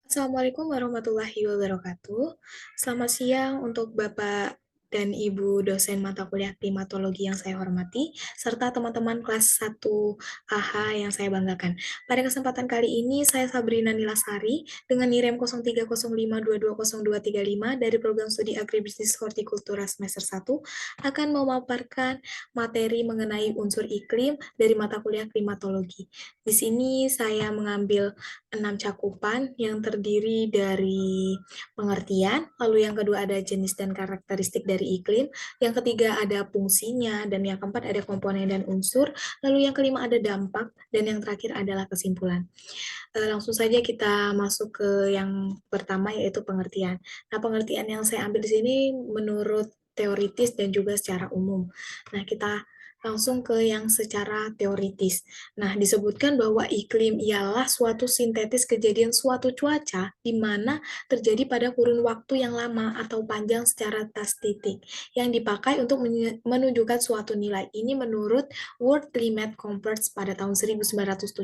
Assalamualaikum warahmatullahi wabarakatuh. Selamat siang untuk Bapak dan Ibu dosen mata kuliah klimatologi yang saya hormati, serta teman-teman kelas 1 AH yang saya banggakan. Pada kesempatan kali ini, saya Sabrina Nilasari dengan NIREM 0305220235 dari Program Studi Agribisnis Hortikultura semester 1 akan memaparkan materi mengenai unsur iklim dari mata kuliah klimatologi. Di sini saya mengambil 6 cakupan yang terdiri dari pengertian, lalu yang kedua ada jenis dan karakteristik dari iklim, yang ketiga ada fungsinya, dan yang keempat ada komponen dan unsur, lalu yang kelima ada dampak, dan yang terakhir adalah kesimpulan. Langsung saja kita masuk ke yang pertama yaitu pengertian. Nah, pengertian yang saya ambil di sini menurut teoritis dan juga secara umum. Nah, kita langsung ke yang secara teoritis. Nah, disebutkan bahwa iklim ialah suatu sintetis kejadian suatu cuaca di mana terjadi pada kurun waktu yang lama atau panjang secara tas titik yang dipakai untuk menunjukkan suatu nilai. Ini menurut World Climate Conference pada tahun 1979.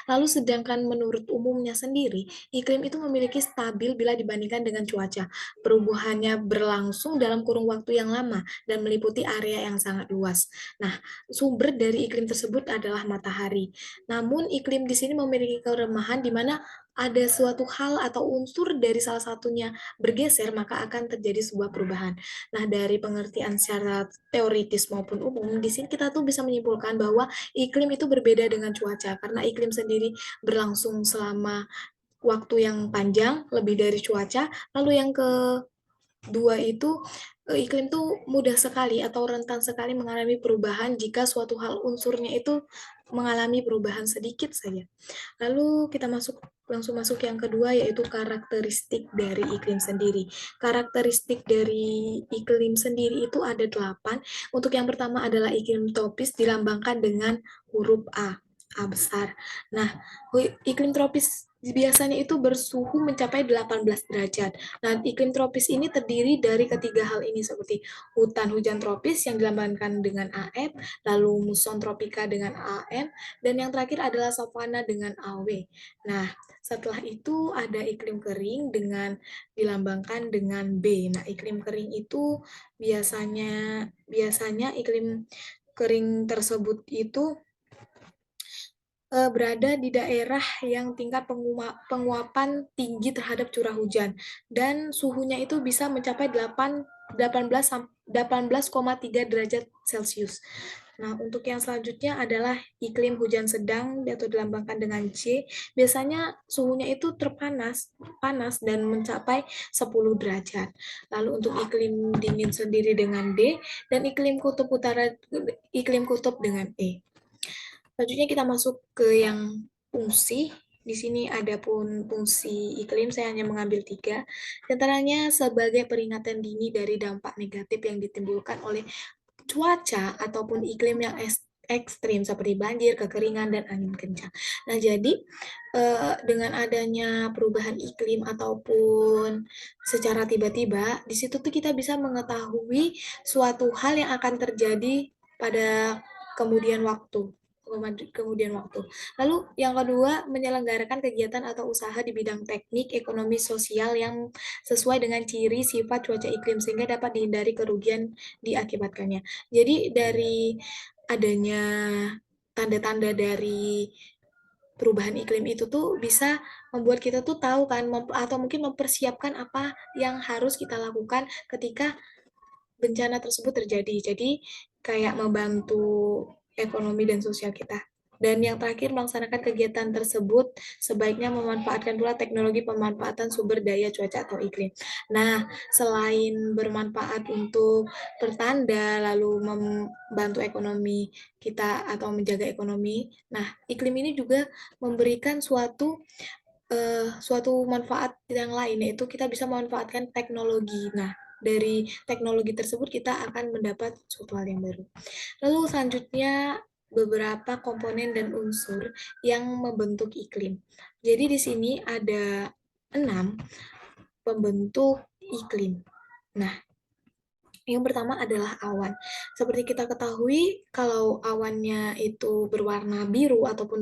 Lalu sedangkan menurut umumnya sendiri, iklim itu memiliki stabil bila dibandingkan dengan cuaca. Perubahannya berlangsung dalam kurun waktu yang lama dan meliputi area yang sangat luas. Nah, sumber dari iklim tersebut adalah matahari. Namun iklim di sini memiliki kelemahan di mana ada suatu hal atau unsur dari salah satunya bergeser, maka akan terjadi sebuah perubahan. Nah, dari pengertian secara teoritis maupun umum, di sini kita tuh bisa menyimpulkan bahwa iklim itu berbeda dengan cuaca, karena iklim sendiri berlangsung selama waktu yang panjang, lebih dari cuaca. Lalu yang kedua itu, iklim tuh mudah sekali atau rentan sekali mengalami perubahan jika suatu hal unsurnya itu mengalami perubahan sedikit saja. Lalu kita langsung masuk yang kedua yaitu karakteristik dari iklim sendiri. Karakteristik dari iklim sendiri itu ada 8. Untuk yang pertama adalah iklim tropis dilambangkan dengan huruf A, A besar. Nah, iklim tropis biasanya itu bersuhu mencapai 18 derajat. Nah, iklim tropis ini terdiri dari ketiga hal ini seperti hutan hujan tropis yang dilambangkan dengan AM, lalu muson tropika dengan AM, dan yang terakhir adalah savana dengan AW. Nah, setelah itu ada iklim kering dengan dilambangkan dengan B. Nah, iklim kering itu biasanya biasanya iklim kering tersebut itu berada di daerah yang tingkat penguapan tinggi terhadap curah hujan dan suhunya itu bisa mencapai 18,3 derajat Celcius. Nah, untuk yang selanjutnya adalah iklim hujan sedang atau dilambangkan dengan C. Biasanya suhunya itu panas dan mencapai 10 derajat. Lalu untuk iklim dingin sendiri dengan D dan iklim kutub dengan E. Selanjutnya kita masuk ke yang fungsi. Di sini ada pun fungsi iklim, saya hanya mengambil 3. Di antaranya sebagai peringatan dini dari dampak negatif yang ditimbulkan oleh cuaca ataupun iklim yang ekstrim seperti banjir, kekeringan, dan angin kencang. Nah, jadi dengan adanya perubahan iklim ataupun secara tiba-tiba, di situ tuh kita bisa mengetahui suatu hal yang akan terjadi pada kemudian waktu kemudian waktu. Lalu yang kedua, menyelenggarakan kegiatan atau usaha di bidang teknik, ekonomi, sosial yang sesuai dengan ciri sifat cuaca iklim sehingga dapat dihindari kerugian diakibatkannya. Jadi dari adanya tanda-tanda dari perubahan iklim itu tuh bisa membuat kita tuh tahu kan atau mungkin mempersiapkan apa yang harus kita lakukan ketika bencana tersebut terjadi. Jadi kayak membantu ekonomi dan sosial kita. Dan yang terakhir, melaksanakan kegiatan tersebut sebaiknya memanfaatkan pula teknologi pemanfaatan sumber daya cuaca atau iklim. Nah, selain bermanfaat untuk pertanda, lalu membantu ekonomi kita atau menjaga ekonomi, nah iklim ini juga memberikan suatu manfaat yang lain, yaitu kita bisa memanfaatkan teknologi. Nah, dari teknologi tersebut kita akan mendapat suatu hal yang baru. Lalu selanjutnya beberapa komponen dan unsur yang membentuk iklim. Jadi di sini ada 6 pembentuk iklim. Nah, Yang pertama adalah awan. Seperti kita ketahui, kalau awannya itu berwarna biru ataupun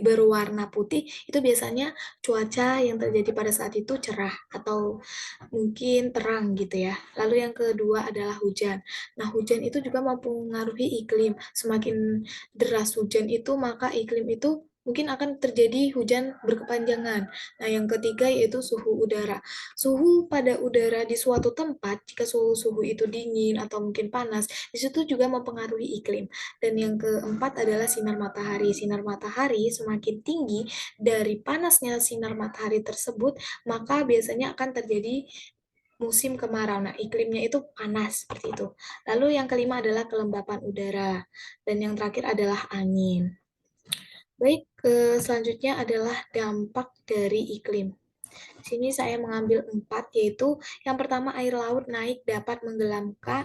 berwarna putih, itu biasanya cuaca yang terjadi pada saat itu cerah atau mungkin terang gitu ya. Lalu yang kedua adalah hujan. Nah, hujan itu juga mempengaruhi iklim. Semakin deras hujan itu, maka iklim itu mungkin akan terjadi hujan berkepanjangan. Nah, yang ketiga yaitu suhu udara. Suhu pada udara di suatu tempat, jika suhu itu dingin atau mungkin panas, di situ juga mempengaruhi iklim. Dan yang keempat adalah sinar matahari. Sinar matahari semakin tinggi dari panasnya sinar matahari tersebut, maka biasanya akan terjadi musim kemarau. Nah, iklimnya itu panas seperti itu. Lalu yang kelima adalah kelembapan udara. Dan yang terakhir adalah angin. Baik, selanjutnya adalah dampak dari iklim. Di sini saya mengambil 4, yaitu yang pertama air laut naik dapat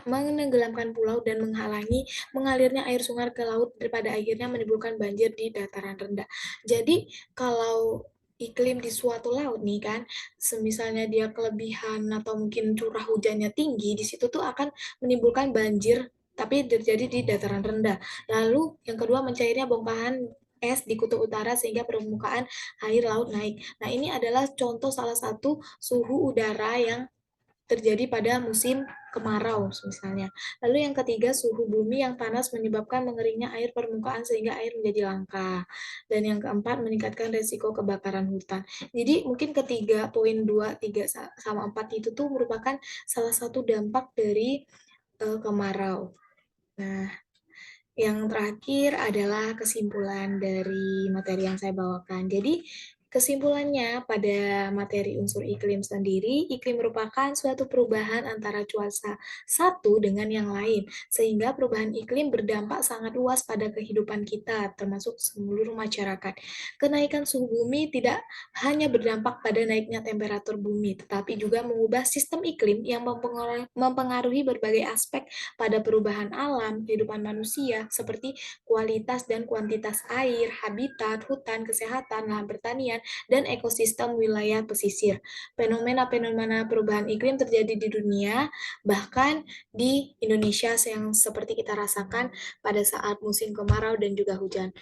menenggelamkan pulau dan menghalangi mengalirnya air sungai ke laut pada akhirnya menimbulkan banjir di dataran rendah. Jadi kalau iklim di suatu laut nih kan, semisalnya dia kelebihan atau mungkin curah hujannya tinggi, di situ tuh akan menimbulkan banjir tapi terjadi di dataran rendah. Lalu yang kedua mencairnya bongkahan es di kutub utara sehingga permukaan air laut naik. Nah, ini adalah contoh salah satu suhu udara yang terjadi pada musim kemarau, misalnya. Lalu yang ketiga, suhu bumi yang panas menyebabkan mengeringnya air permukaan sehingga air menjadi langka. Dan yang keempat, meningkatkan resiko kebakaran hutan. Jadi mungkin ketiga, poin 2, 3, sama 4 itu tuh merupakan salah satu dampak dari kemarau. Nah, yang terakhir adalah kesimpulan dari materi yang saya bawakan. Jadi, kesimpulannya pada materi unsur iklim sendiri, iklim merupakan suatu perubahan antara cuaca satu dengan yang lain, sehingga perubahan iklim berdampak sangat luas pada kehidupan kita, termasuk seluruh masyarakat. Kenaikan suhu bumi tidak hanya berdampak pada naiknya temperatur bumi, tetapi juga mengubah sistem iklim yang mempengaruhi berbagai aspek pada perubahan alam, kehidupan manusia, seperti kualitas dan kuantitas air, habitat, hutan, kesehatan, lahan pertanian, dan ekosistem wilayah pesisir. Fenomena-fenomena perubahan iklim terjadi di dunia, bahkan di Indonesia yang seperti kita rasakan pada saat musim kemarau dan juga hujan.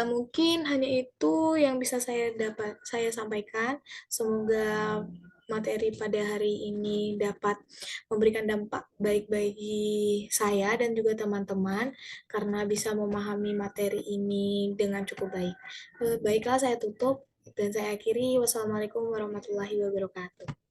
Mungkin hanya itu yang bisa saya sampaikan. Semoga materi pada hari ini dapat memberikan dampak baik bagi saya dan juga teman-teman karena bisa memahami materi ini dengan cukup baik. Baiklah, saya tutup dan saya akhiri. Wassalamualaikum warahmatullahi wabarakatuh.